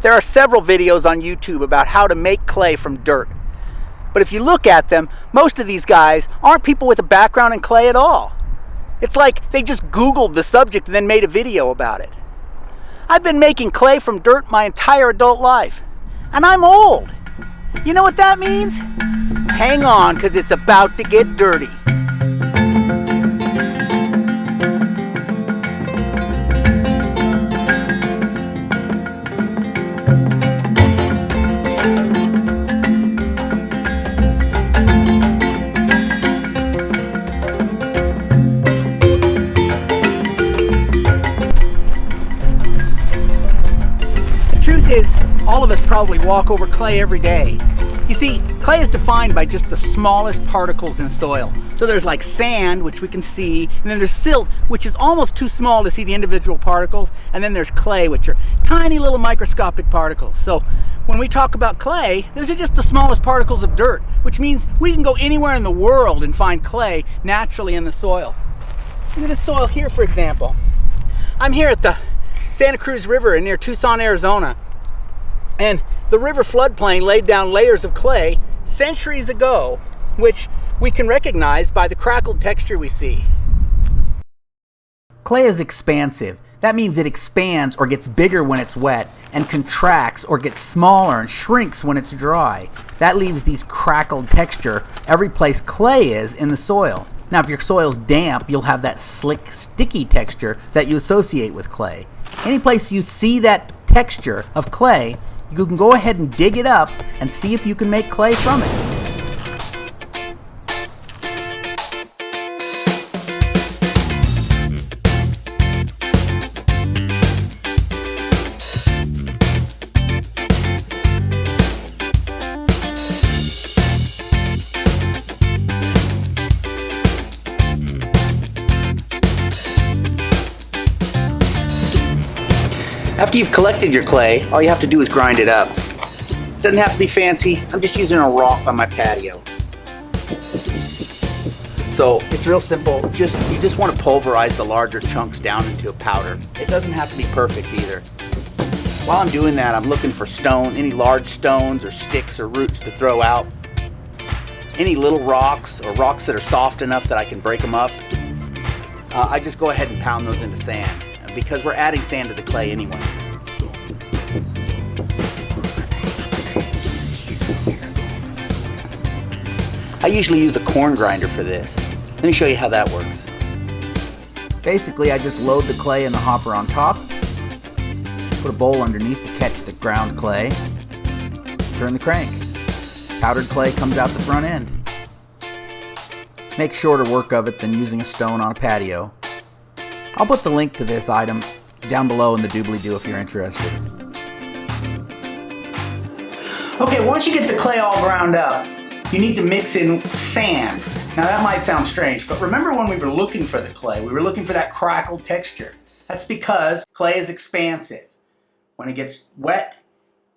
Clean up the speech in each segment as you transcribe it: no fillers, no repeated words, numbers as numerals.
There are several videos on YouTube about how to make clay from dirt. But if you look at them, most of these guys aren't people with a background in clay at all. It's like they just Googled the subject and then made a video about it. I've been making clay from dirt my entire adult life. And I'm old. You know what that means? Hang on, because it's about to get dirty. Is all of us probably walk over clay every day. You see, clay is defined by just the smallest particles in soil. So there's like sand, which we can see, and then there's silt, which is almost too small to see the individual particles, and then there's clay, which are tiny little microscopic particles. So when we talk about clay, those are just the smallest particles of dirt, which means we can go anywhere in the world and find clay naturally in the soil. Look at this soil here, for example. I'm here at the Santa Cruz River near Tucson, Arizona. And the river floodplain laid down layers of clay centuries ago, which we can recognize by the crackled texture we see. Clay is expansive. That means it expands or gets bigger when it's wet and contracts or gets smaller and shrinks when it's dry. That leaves these crackled texture every place clay is in the soil. Now, if your soil's damp, you'll have that slick, sticky texture that you associate with clay. Any place you see that texture of clay, you can go ahead and dig it up and see if you can make clay from it. After you've collected your clay, all you have to do is grind it up. Doesn't have to be fancy. I'm just using a rock on my patio. So it's real simple. You just want to pulverize the larger chunks down into a powder. It doesn't have to be perfect either. While I'm doing that, I'm looking for any large stones or sticks or roots to throw out. Any little rocks or rocks that are soft enough that I can break them up. I just go ahead and pound those into sand, because we're adding sand to the clay anyway. I usually use a corn grinder for this. Let me show you how that works. Basically, I just load the clay in the hopper on top, put a bowl underneath to catch the ground clay, turn the crank. Powdered clay comes out the front end. Make shorter work of it than using a stone on a patio. I'll put the link to this item down below in the doobly-doo if you're interested. Okay, once you get the clay all ground up, you need to mix in sand. Now that might sound strange, but remember when we were looking for the clay, we were looking for that crackled texture. That's because clay is expansive. When it gets wet,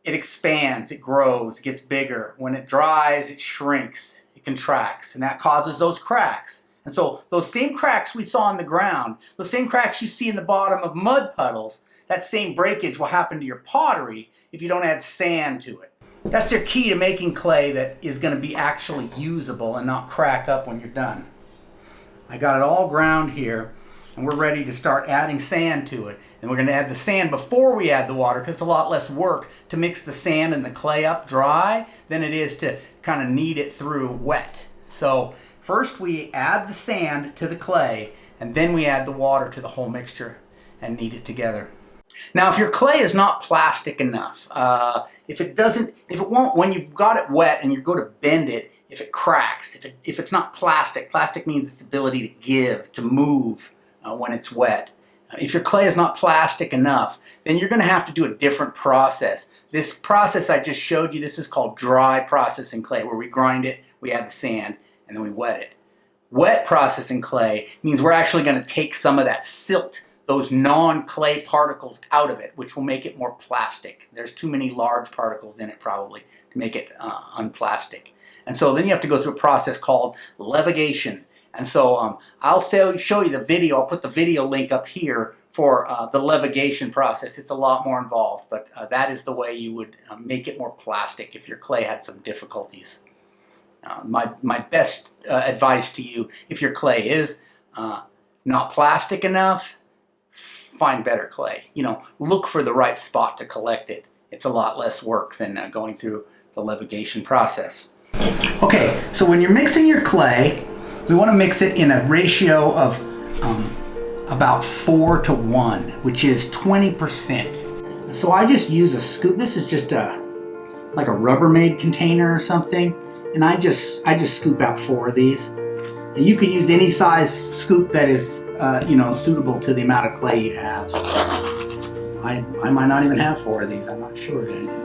it expands, it grows, it gets bigger. When it dries, it shrinks, it contracts, and that causes those cracks. And so those same cracks we saw on the ground, those same cracks you see in the bottom of mud puddles, that same breakage will happen to your pottery if you don't add sand to it. That's your key to making clay that is going to be actually usable and not crack up when you're done. I got it all ground here, and we're ready to start adding sand to it. And we're going to add the sand before we add the water, because it's a lot less work to mix the sand and the clay up dry than it is to kind of knead it through wet. So first we add the sand to the clay, and then we add the water to the whole mixture and knead it together. Now, if your clay is not plastic enough, if it won't, when you've got it wet and you go to bend it, if it cracks, if it's not plastic means its ability to give, to move when it's wet. If your clay is not plastic enough, then you're going to have to do a different process. This process I just showed you, this is called dry processing clay, where we grind it, we add the sand, and then we wet it. Wet processing clay means we're actually going to take some of that silt, those non-clay particles out of it, which will make it more plastic. There's too many large particles in it probably to make it unplastic. And so then you have to go through a process called levigation. And so I'll show you the video. I'll put the video link up here for the levigation process, it's a lot more involved, but that is the way you would make it more plastic if your clay had some difficulties. My best advice to you, if your clay is not plastic enough, find better clay. You know, look for the right spot to collect it. It's a lot less work than going through the levigation process. Okay, so when you're mixing your clay, we want to mix it in a ratio of about 4 to 1, which is 20%. So I just use a scoop. This is just like a Rubbermaid container or something, and I just scoop out 4 of these. And you can use any size scoop that is you know, suitable to the amount of clay you have. I might not even have 4 of these. I'm not sure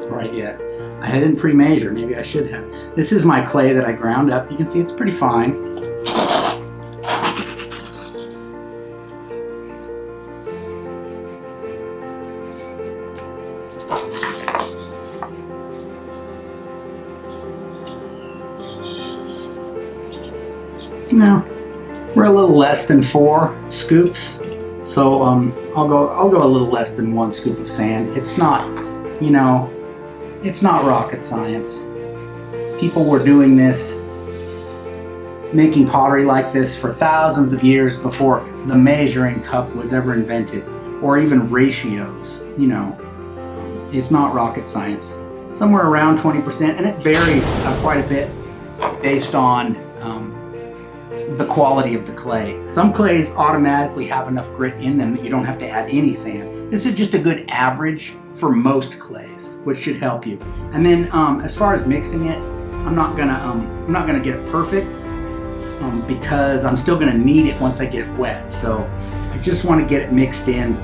right yet. I didn't pre-measure. Maybe I should have. This is my clay that I ground up. You can see it's pretty fine. Now, we're a little less than 4 scoops, so I'll go a little less than 1 scoop of sand. It's not, you know, it's not rocket science. People were doing this, making pottery like this for thousands of years before the measuring cup was ever invented, or even ratios. You know, it's not rocket science. Somewhere around 20%, and it varies quite a bit based on the quality of the clay. Some clays automatically have enough grit in them that you don't have to add any sand. This is just a good average for most clays, which should help you. And then as far as mixing it, I'm not gonna get it perfect because I'm still gonna knead it once I get it wet. So I just want to get it mixed in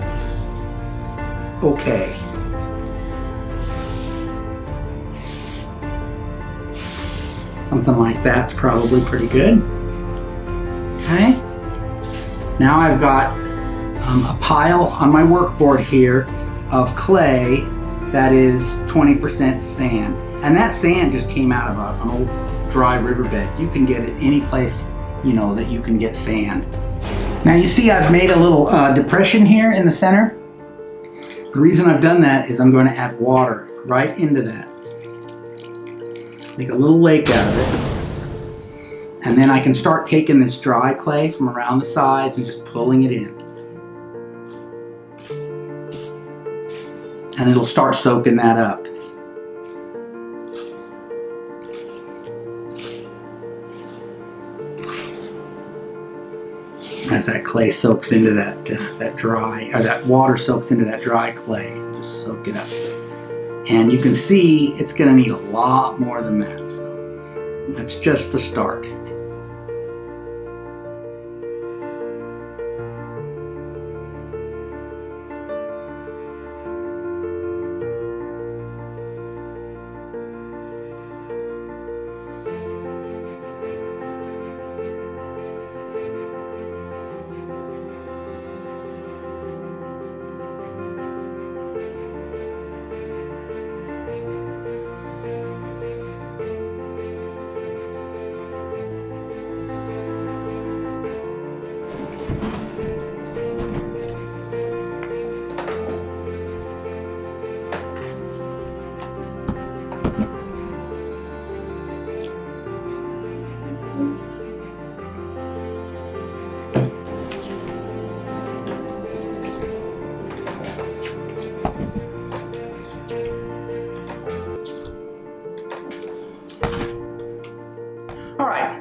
okay. Something like that's probably pretty good. Okay. Now I've got a pile on my workboard here of clay that is 20% sand. And that sand just came out of an old dry riverbed. You can get it any place, you know, that you can get sand. Now you see I've made a little depression here in the center. The reason I've done that is I'm going to add water right into that. Make a little lake out of it. And then I can start taking this dry clay from around the sides and just pulling it in. And it'll start soaking that up. As that clay soaks into that water soaks into that dry clay, just soak it up. And you can see it's going to need a lot more than that. So that's just the start.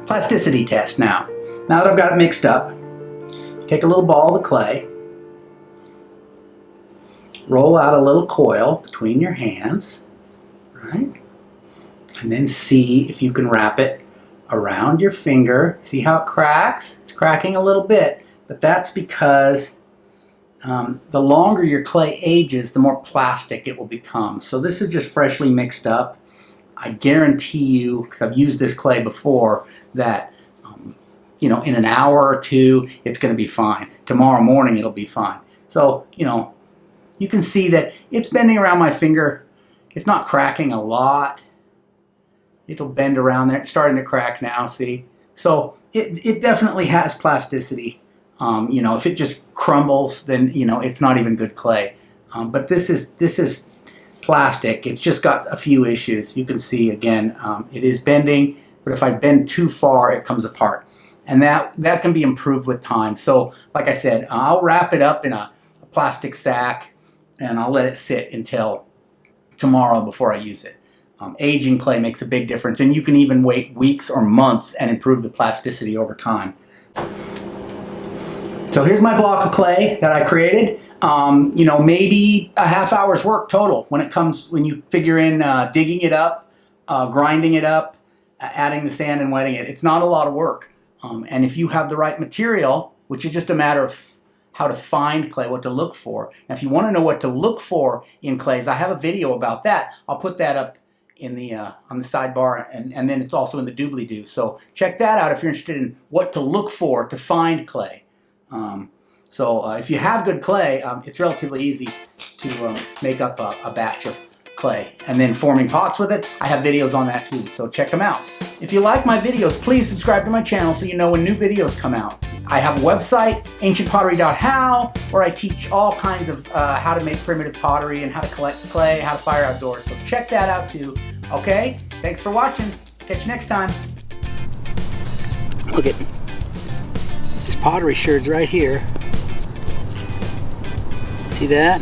Plasticity test now. Now that I've got it mixed up, take a little ball of the clay, roll out a little coil between your hands, right? And then see if you can wrap it around your finger. See how it cracks? It's cracking a little bit, but that's because the longer your clay ages, the more plastic it will become. So this is just freshly mixed up. I guarantee you, because I've used this clay before, that you know, in an hour or two it's going to be fine. Tomorrow morning it'll be fine. So, you know, you can see that it's bending around my finger. It's not cracking a lot. It'll bend around there. It's starting to crack now, see? So it definitely has plasticity. You know, if it just crumbles, then you know it's not even good clay. But this is plastic. It's just got a few issues. You can see again, it is bending, but if I bend too far, it comes apart, and that can be improved with time. So, like I said, I'll wrap it up in a plastic sack, and I'll let it sit until tomorrow before I use it. Aging clay makes a big difference, and you can even wait weeks or months and improve the plasticity over time. So here's my block of clay that I created. You know, maybe a half hour's work total when you figure in digging it up, grinding it up, adding the sand and wetting it. It's not a lot of work. And if you have the right material, which is just a matter of how to find clay, what to look for. Now, if you want to know what to look for in clays, I have a video about that. I'll put that up in the on the sidebar, and then it's also in the doobly-doo. So check that out if you're interested in what to look for to find clay. So if you have good clay, it's relatively easy to make up a batch of clay. And then forming pots with it, I have videos on that too, so check them out. If you like my videos, please subscribe to my channel so you know when new videos come out. I have a website, ancientpottery.how, where I teach all kinds of how to make primitive pottery and how to collect clay, how to fire outdoors. So check that out too. Okay? Thanks for watching. Catch you next time. Look at this pottery sherds right here. See that?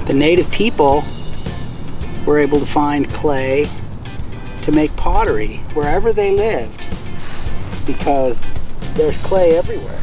The native people were able to find clay to make pottery wherever they lived, because there's clay everywhere.